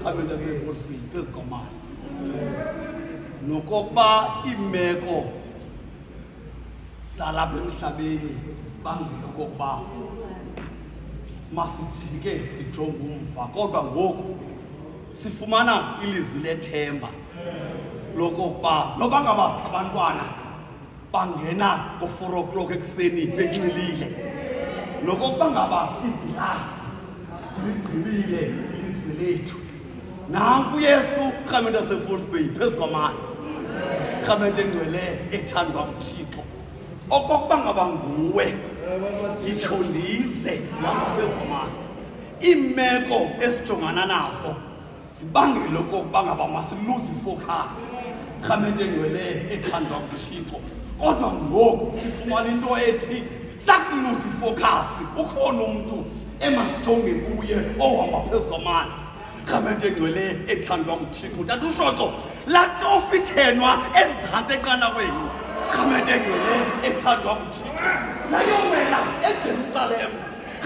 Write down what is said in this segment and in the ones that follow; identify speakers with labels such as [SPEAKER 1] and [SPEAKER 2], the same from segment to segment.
[SPEAKER 1] Departmental phezu kwamanzi. Nokokuba imeko zalapha emhlabeni sisibangela okokuba masijike sijonge umva, kodwa ngoku sifumana ilizwi lethemba lokokuba noba ngaba abantwana bangena ngo-4 o'clock ekuseni benxilile, nokokuba ngaba izihlazi ziligqibile ilizwi lethu, nanku Yesu rhamente yaseForce phezu kwamanzi, rhamente engcwele ethandwa nguThixo. Okokuba ngaba nguwe itsho ndize phezu kwamanzi, iimeko esijongana nazo zibangele okokuba ngaba masiluze ifocus, rhamente engcwele ethandwa nguThixo. Kodwa ngoku sifumana into ethi sakuluza ifocus, ukhona umntu emasijonge kuye ohamba phezu kwamanzi, rhamente engcwele ethandwa nguThixo. Tata uShotso, laa tofu ithenwa ezantsi enqanaweni, rhamente engcwele ethandwa nguThixo. Nayowela eJerusalem,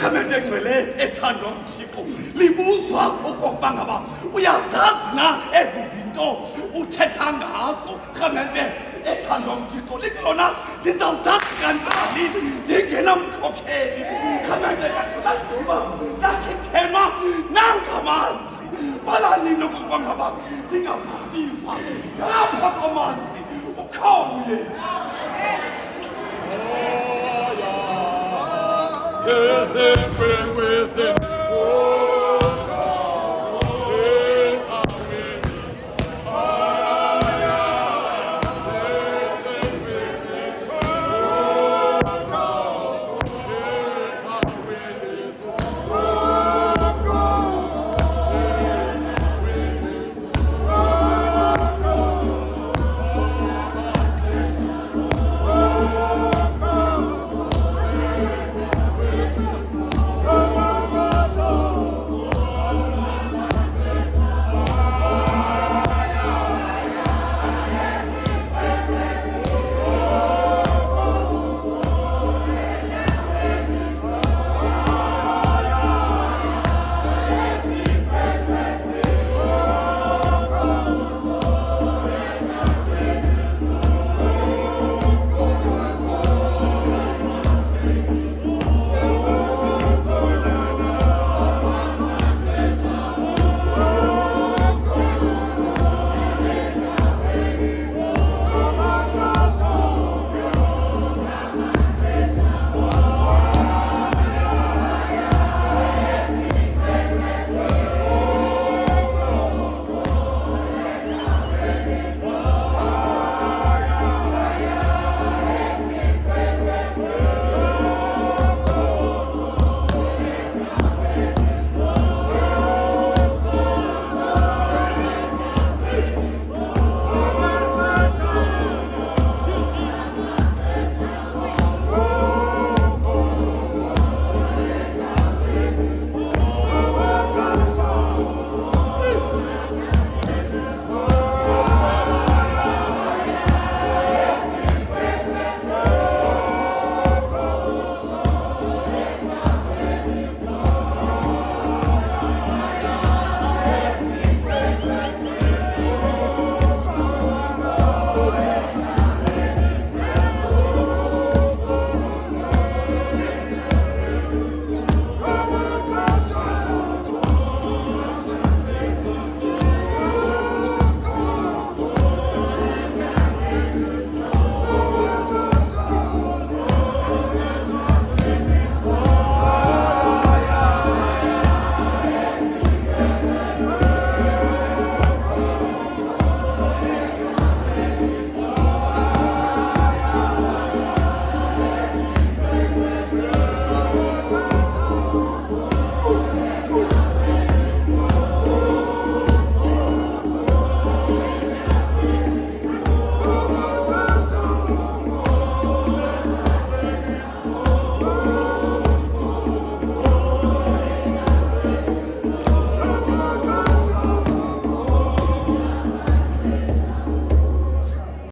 [SPEAKER 1] rhamente engcwele ethandwa nguThixo. Libuzwa okokuba ngaba uyazazi na ezi zinto uthetha ngazo, rhamente ethandwa nguThixo. Lithi lona ndizawuzazi kanjani ndingenamkhokheli, rhamente kathuladuba lathi thenwa nangamanzi. Balanini okokuba ngaba ndingabhaptizwa ngapha kwamanzi, ukhawule.
[SPEAKER 2] Ezinkwenkwezini